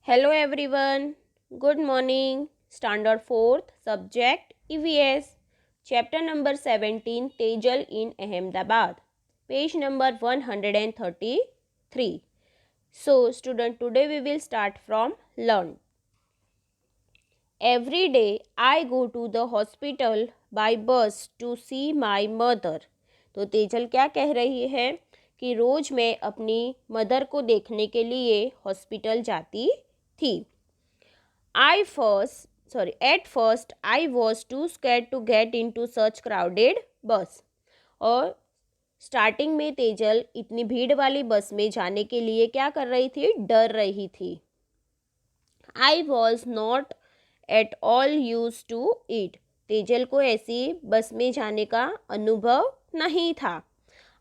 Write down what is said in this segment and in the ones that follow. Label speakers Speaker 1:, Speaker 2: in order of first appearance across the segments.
Speaker 1: Hello everyone. Good morning. Standard 4th subject EVS. Chapter number 17 Tejal in Ahmedabad. Page number 133. So student, today we will start from learn. Every day I go to the hospital by bus to see my mother. तो तेजल क्या कह रही है कि रोज़ मैं अपनी mother को देखने के लिए हॉस्पिटल जाती थी. At first I was too scared to get into such crowded bus. और स्टार्टिंग में तेजल इतनी भीड़ वाली बस में जाने के लिए क्या कर रही थी, डर रही थी. I was not at all use to it. Tejal को ऐसी बस में जाने का अनुभव नहीं था.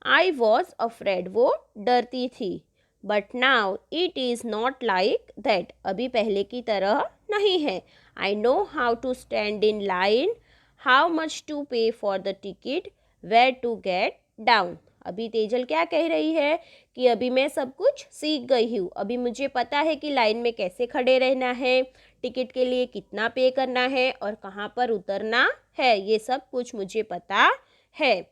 Speaker 1: आई वॉज अफ्रेड, वो डरती थी. But now it is not like that, अभी पहले की तरह नहीं है. I know how to stand in line, how much to pay for the ticket, where to get down. अभी तेजल क्या कह रही है कि अभी मैं सब कुछ सीख गई हूँ. अभी मुझे पता है कि लाइन में कैसे खड़े रहना है, टिकट के लिए कितना पे करना है और कहाँ पर उतरना है, ये सब कुछ मुझे पता है.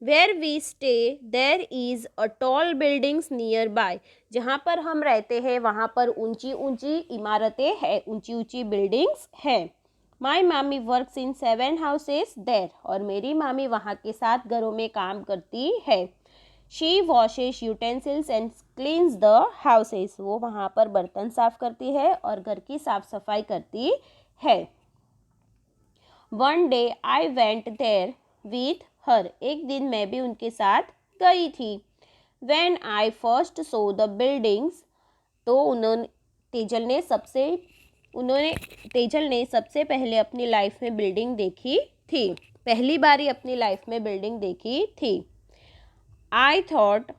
Speaker 1: Where we stay there is a tall buildings nearby. जहाँ पर हम रहते हैं वहाँ पर ऊंची ऊंची इमारतें हैं, ऊंची ऊंची बिल्डिंग्स हैं. My mommy works in 7 houses there. और मेरी मामी वहाँ के 7 घरों में काम करती है. She washes utensils and cleans the houses. वो वहाँ पर बर्तन साफ करती है और घर की साफ सफाई करती है. One day I went there with her. एक दिन मैं भी उनके साथ गई थी. When I first saw the buildings, तो तेजल ने सबसे पहले अपनी लाइफ में बिल्डिंग देखी थी. पहली बारी अपनी लाइफ में बिल्डिंग देखी थी. I thought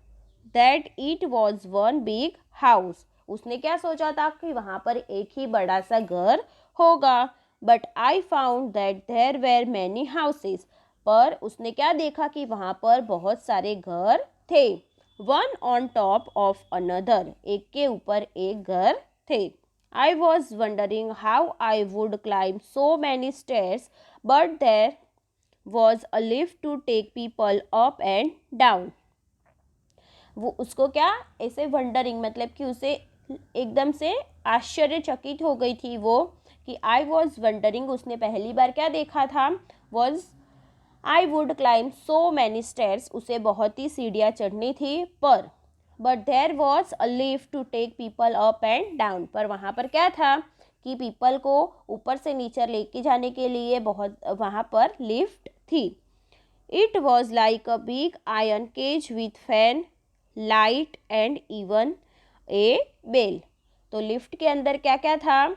Speaker 1: that it was one big house. उसने क्या सोचा था कि वहाँ पर एक ही बड़ा सा घर होगा. But I found that there were many houses. पर उसने क्या देखा कि वहाँ पर बहुत सारे घर थे. One on top of another. एक के ऊपर एक घर थे. I was wondering how I would climb so many stairs, but there was a lift to take people up and down. वो उसको क्या ऐसे वंडरिंग मतलब कि उसे एकदम से आश्चर्यचकित हो गई थी वो कि आई वॉज वंडरिंग. उसने पहली बार क्या देखा था, was I would climb so many stairs. उसे बहुत ही सीढ़ियाँ चढ़नी थी. पर but there was a lift to take people up and down. पर वहाँ पर क्या था कि पीपल को ऊपर से नीचे लेके जाने के लिए बहुत वहाँ पर लिफ्ट थी. It was like a big iron cage with fan, light and even a bell. तो लिफ्ट के अंदर क्या क्या था,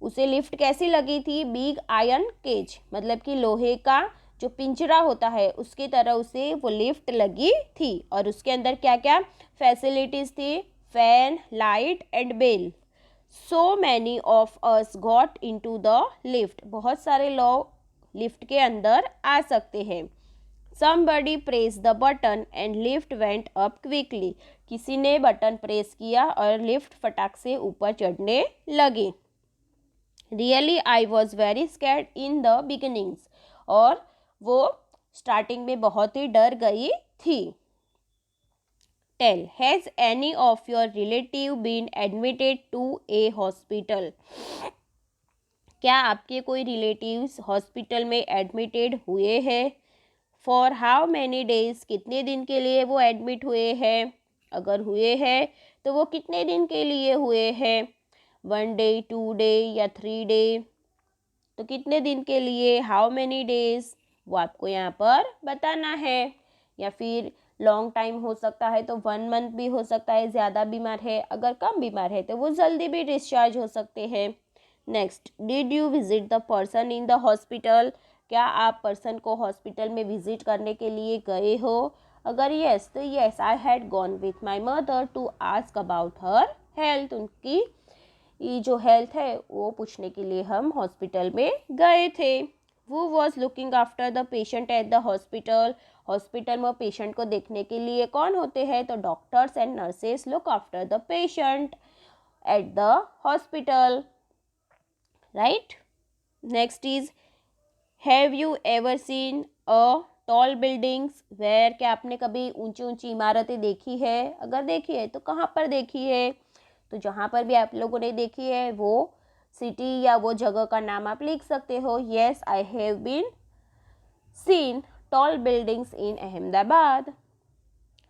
Speaker 1: उसे लिफ्ट कैसी लगी थी, बिग आयरन केज मतलब कि लोहे का जो पिंजरा होता है उसकी तरह उसे वो लिफ्ट लगी थी. और उसके अंदर क्या क्या फैसिलिटीज़ थी, fan, light and bell. So many of us got into the lift. बहुत सारे लोग लिफ्ट के अंदर आ सकते हैं. Somebody pressed the button and lift went up quickly. किसी ने बटन प्रेस किया और लिफ्ट फटाक से ऊपर चढ़ने लगी. Really I was very scared in the beginnings. और वो स्टार्टिंग में बहुत ही डर गई थी. Tell, has any of your relative been admitted to a hospital? क्या आपके कोई रिलेटिव्स हॉस्पिटल में एडमिटेड हुए हैं? फॉर हाउ मैनी डेज, कितने दिन के लिए वो एडमिट हुए हैं. अगर हुए हैं तो वो कितने दिन के लिए हुए हैं, 1 डे, 2 डे या 3 डे. तो कितने दिन के लिए, हाउ मैनी डेज, वो आपको यहाँ पर बताना है. या फिर लॉन्ग टाइम हो सकता है तो 1 मंथ भी हो सकता है, ज़्यादा बीमार है. अगर कम बीमार है तो वो जल्दी भी डिस्चार्ज हो सकते हैं. Next, did you visit the person in the hospital. क्या आप पर्सन को हॉस्पिटल में विजिट करने के लिए गए हो. अगर यस तो yes, I had gone with my mother to ask about her health. उनकी ये जो हेल्थ है वो पूछने के लिए हम हॉस्पिटल में गए थे. वो was looking after the patient at the hospital. Hospital में पेशेंट को देखने के लिए कौन होते हैं, तो doctors and nurses look after the patient. at the hospital. Right? Next is, have you ever seen a tall buildings? where क्या आपने कभी ऊंची ऊंची इमारतें देखी है? अगर देखी है तो कहाँ पर देखी है? तो जहाँ पर भी आप लोगों ने देखी है वो सिटी या वो जगह का नाम आप लिख सकते हो. Yes, I have been seen tall buildings in Ahmedabad.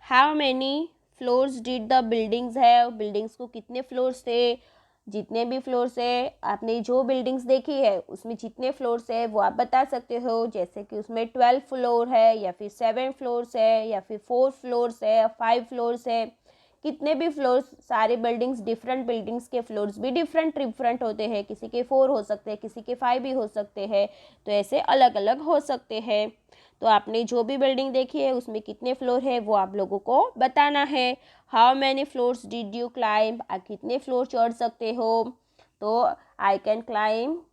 Speaker 1: How many floors did the buildings have? Buildings को कितने फ्लोर्स थे? जितने भी फ्लोर्स है, आपने जो बिल्डिंग्स देखी है उसमें जितने फ्लोर्स है वो आप बता सकते हो. जैसे कि उसमें 12 फ्लोर है, या फिर 7 फ्लोर्स है, या फिर 4 फ्लोर्स है, 5 फ्लोर्स है. कितने भी फ्लोर्स, सारे बिल्डिंग्स, डिफरेंट बिल्डिंग्स के फ्लोर्स भी डिफरेंट डिफरेंट होते हैं. किसी के 4 हो सकते हैं, किसी के 5 भी हो सकते हैं. तो ऐसे अलग अलग हो सकते हैं. तो आपने जो भी बिल्डिंग देखी है उसमें कितने फ्लोर है वो आप लोगों को बताना है. How many floors did you climb? आप कितने फ्लोर चढ़ सकते हो? तो I can climb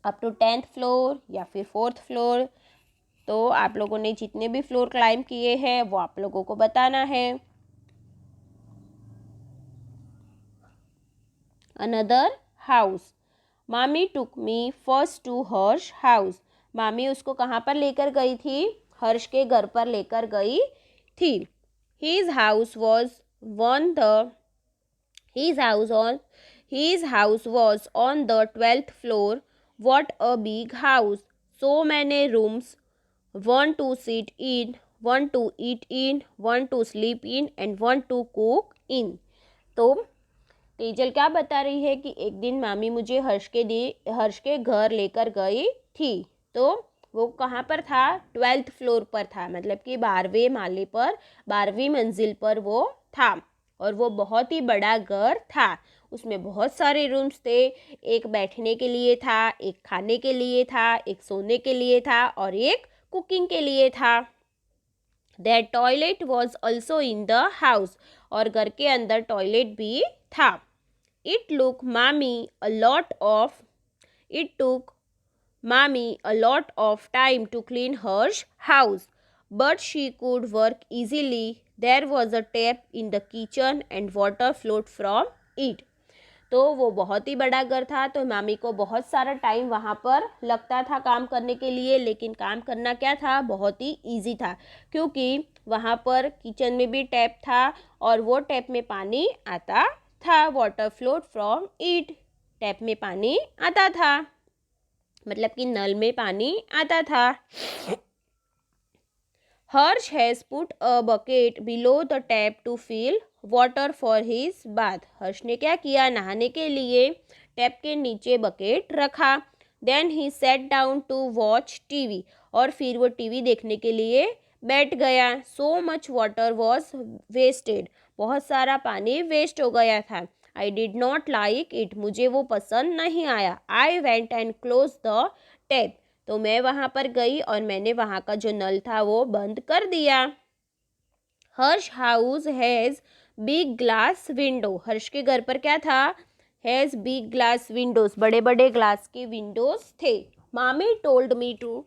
Speaker 1: up to 10th floor या फिर 4th फ्लोर. तो आप लोगों ने जितने भी फ्लोर क्लाइंब किए हैं वो आप लोगों को बताना है. Another house. मामी टुक मी फर्स्ट टू हर्ष हाउस. मामी उसको कहाँ पर लेकर गई थी? हर्ष के घर पर लेकर गई थी. His house was on the his house was on the 12th floor. What a big house! So many rooms. One to sit in, one to eat in, one to sleep in, and one to cook in. तो तेजल क्या बता रही है कि एक दिन मामी मुझे हर्ष के घर लेकर गई थी. तो वो कहाँ पर था? 12th फ्लोर पर था, मतलब कि 12वें माले पर, 12वीं मंजिल पर वो था. और वो बहुत ही बड़ा घर था. उसमें बहुत सारे रूम्स थे. एक बैठने के लिए था, एक खाने के लिए था, एक सोने के लिए था और एक कुकिंग के लिए था. Their toilet was also in the house. और घर के अंदर टॉयलेट भी था. It took mommy a lot of time to clean her house, but she could work easily. There was a tap in the kitchen and water flowed from it. तो वो बहुत ही बड़ा घर था, तो मामी को बहुत सारा टाइम वहाँ पर लगता था काम करने के लिए. लेकिन काम करना क्या था? बहुत ही इजी था, क्योंकि वहाँ पर किचन में भी टैप था और वो टैप में पानी आता था. Water flowed from it. Tap में पानी आता था, मतलब कि नल में पानी आता था. Harsh has put a bucket below the tap to fill water for his bath. Harsh ने क्या किया? नहाने के लिए टैप के नीचे बकेट रखा. Then he set down to watch TV. और फिर वो टीवी देखने के लिए बैठ गया. So much water was wasted. बहुत सारा पानी वेस्ट हो गया था. I did not like it. मुझे वो पसंद नहीं आया. I went and close the tap. तो मैं वहाँ पर गई और मैंने वहाँ का जो नल था वो बंद कर दिया. Harsh house has big glass window. Harsh के घर पर क्या था? Has big glass windows. बड़े बड़े ग्लास के विंडोज थे. मामी told me to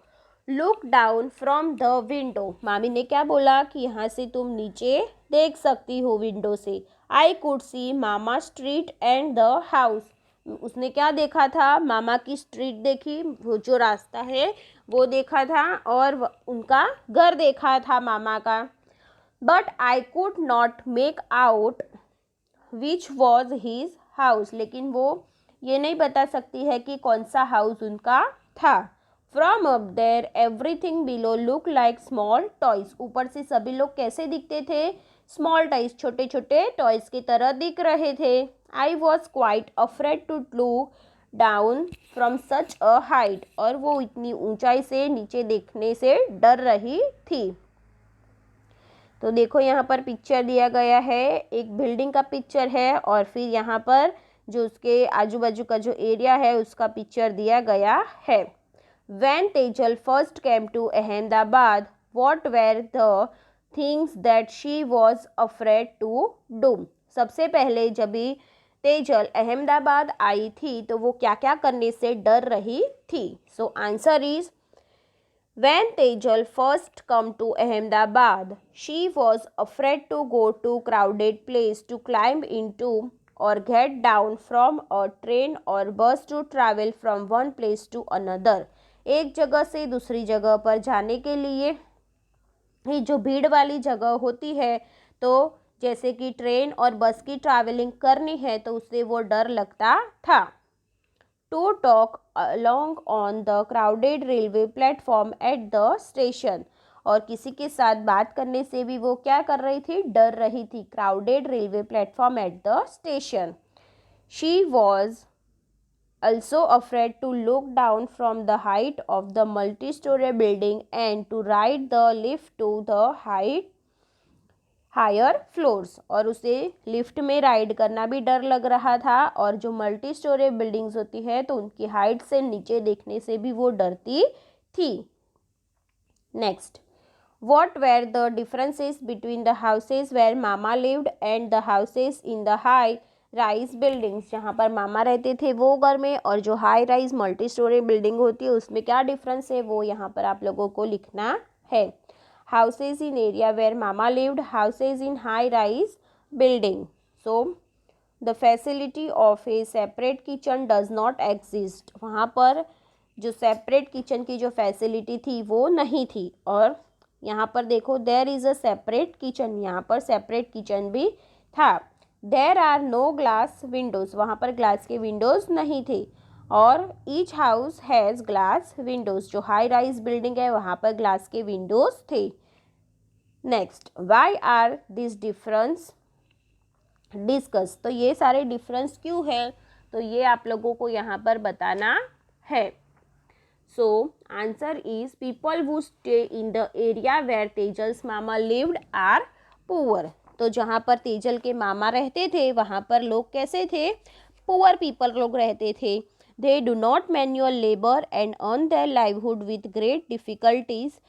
Speaker 1: look down from the window. मामी ने क्या बोला? कि यहाँ से तुम नीचे देख सकती हो विंडो से. I could see mama street and the house. उसने क्या देखा था? मामा की स्ट्रीट देखी, वो जो रास्ता है वो देखा था, और उनका घर देखा था मामा का. But I could not make out which was his house. लेकिन वो ये नहीं बता सकती है कि कौन सा हाउस उनका था. From up there everything below look like small toys. ऊपर से सभी लोग कैसे दिखते थे? स्मॉल टॉयज, छोटे छोटे टॉयज की तरह दिख रहे थे. I was quite afraid to look down from such a height. और वो इतनी ऊंचाई से नीचे देखने से डर रही थी. तो देखो यहाँ पर पिक्चर दिया गया है, एक बिल्डिंग का पिक्चर है, और फिर यहाँ पर जो उसके आजू बाजू का जो एरिया है उसका पिक्चर दिया गया है. When Tejal first came to Ahmedabad, what were the things that she was afraid to do? सबसे पहले जब भी तेजल अहमदाबाद आई थी तो वो क्या क्या करने से डर रही थी? So answer is, when Tejal first come to Ahmedabad, she was afraid to go to crowded place to climb into or get down from a train or bus to travel from one place to another। एक जगह से दूसरी जगह पर जाने के लिए ये जो भीड़ वाली जगह होती है, तो जैसे कि ट्रेन और बस की ट्रैवलिंग करनी है तो उससे वो डर लगता था। To talk along on the crowded railway platform at the station, और किसी के साथ बात करने से भी वो क्या कर रही थी, डर रही थी। Crowded railway platform at the station. She was also afraid to look down from the height of the multi-story building and to ride the lift to the higher floors, और उसे लिफ्ट में राइड करना भी डर लग रहा था, और जो मल्टी स्टोरी बिल्डिंग्स होती है तो उनकी हाइट से नीचे देखने से भी वो डरती थी। Next, what were the differences between the houses where mama lived and the houses in the high rise buildings? जहाँ पर मामा रहते थे वो घर में, और जो high rise multi storey building होती है उसमें क्या डिफरेंस है वो यहाँ पर आप लोगों को लिखना है। Houses in area where mama lived, houses in high rise building. So the facility of a separate kitchen does not exist. वहाँ पर जो सेपरेट किचन की जो फैसिलिटी थी वो नहीं थी। और यहाँ पर देखो there is a separate kitchen, यहाँ पर सेपरेट किचन भी था। There are no glass windows, वहाँ पर ग्लास के विंडोज़ नहीं थे। और each house has glass windows, जो हाई राइज बिल्डिंग है वहाँ पर ग्लास के विंडोज़ थे। Next, why are this difference discuss, तो ये सारे डिफरेंस क्यों है, तो ये आप लोगों को यहाँ पर बताना है। So answer is people who stay in the area where Tejal's mama lived are poor। तो जहाँ पर तेजल के मामा रहते थे वहाँ पर लोग कैसे थे, पुअर पीपल लोग रहते थे। They do not manual labour and earn their livelihood with great difficulties.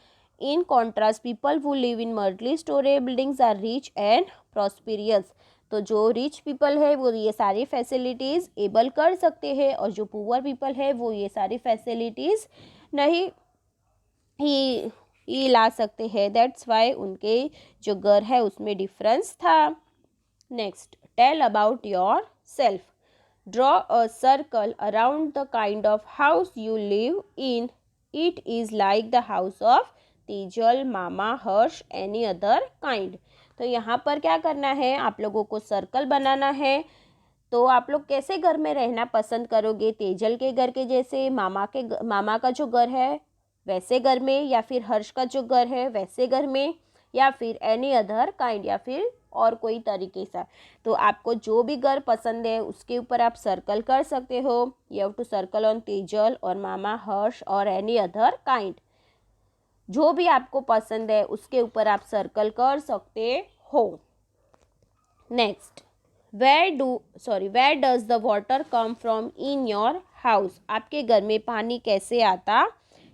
Speaker 1: In contrast people who live in multi storey buildings are rich and prosperous. तो जो रिच पीपल है वो ये सारी फैसिलिटीज़ एबल कर सकते हैं, और जो पुअर पीपल है वो ये सारी फैसिलिटीज़ नहीं ही ला सकते हैं। दैट्स वाई उनके जो घर है उसमें डिफरेंस था। Next, tell about yourself. Draw a circle around the kind of house you live in. It is like the house of Tejal, Mama, Harsh, any other kind. तो यहाँ पर क्या करना है, आप लोगों को सर्कल बनाना है। तो आप लोग कैसे घर में रहना पसंद करोगे, तेजल के घर के जैसे, मामा का जो घर है वैसे घर में, या फिर हर्ष का जो घर है वैसे घर में, या फिर एनी अदर काइंड, या फिर और कोई तरीके से। तो आपको जो भी घर पसंद है उसके ऊपर आप सर्कल कर सकते हो। You have to circle on Tejal और मामा, हर्ष और एनी अदर काइंड। जो भी आपको पसंद है उसके ऊपर आप सर्कल कर सकते हो। Next, where does the water come from in your house. आपके घर में पानी कैसे आता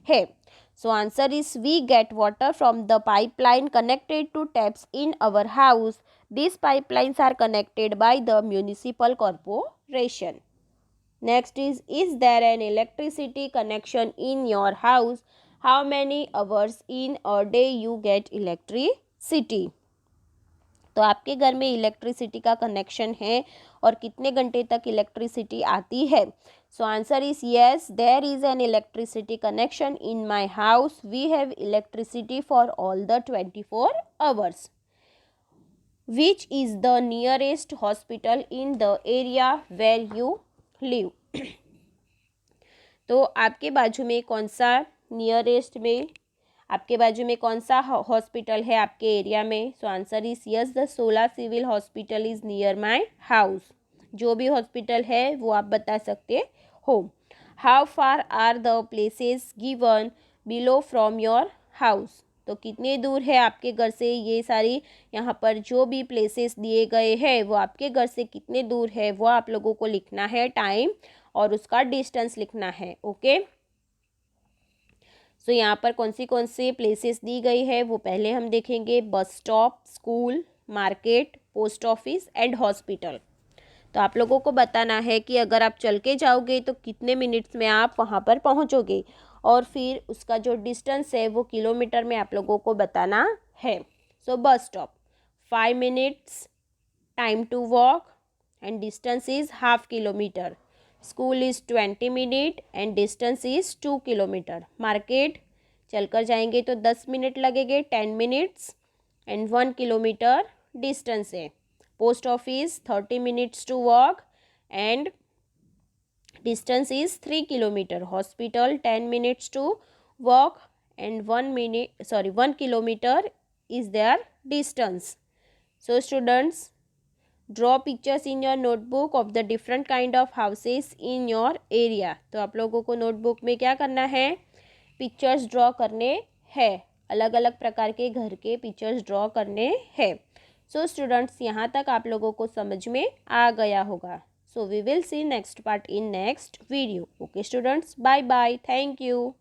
Speaker 1: है। So answer is we get water from the pipeline connected to taps in our house. This pipelines are connected by the municipal corporation. Next is there an electricity connection in your house. How many hours in a day you get electricity. तो आपके घर में electricity का connection है और कितने घंटे तक इलेक्ट्रिसिटी आती है। So answer is yes, there is an electricity connection in my house. We have electricity for all the 24 hours. Which is the nearest hospital in the area where you live. तो आपके बाजू में कौन सा nearest में, आपके बाजू में कौन सा हॉस्पिटल है आपके एरिया में। So answer is yes, the Sola civil hospital is near my house. जो भी हॉस्पिटल है वो आप बता सकते हो। How far are the places given below from your house. तो कितने दूर है आपके घर से, ये सारी यहाँ पर जो भी प्लेसेस दिए गए हैं वो आपके घर से कितने दूर है वो आप लोगों को लिखना है, टाइम और उसका डिस्टेंस लिखना है। ओके, सो यहाँ पर कौन सी प्लेसेस दी गई है वो पहले हम देखेंगे। Bus stop, school, market, post office and hospital. तो आप लोगों को बताना है कि अगर आप चल के जाओगे तो कितने मिनट्स में आप वहाँ पर पहुँचोगे, और फिर उसका जो डिस्टेंस है वो किलोमीटर में आप लोगों को बताना है। So bus stop 5 minutes, time to walk and distance is half kilometer. School is 20 minute and distance is 2 kilometer. Market चलकर जाएंगे तो 10 मिनट लगेंगे, 10 minutes and 1 kilometer distance है. Post office 30 minutes to walk and distance is 3 kilometer. Hospital 10 minutes to walk and 1 kilometer is their distance. So students, draw pictures in your notebook of the different kind of houses in your area. तो आप लोगों को notebook में क्या करना है, pictures draw करने हैं, अलग अलग प्रकार के घर के पिक्चर्स ड्रॉ करने हैं. सो स्टूडेंट्स, यहाँ तक आप लोगों को समझ में आ गया होगा. So we will see next part in next video. Okay students, bye bye, thank you.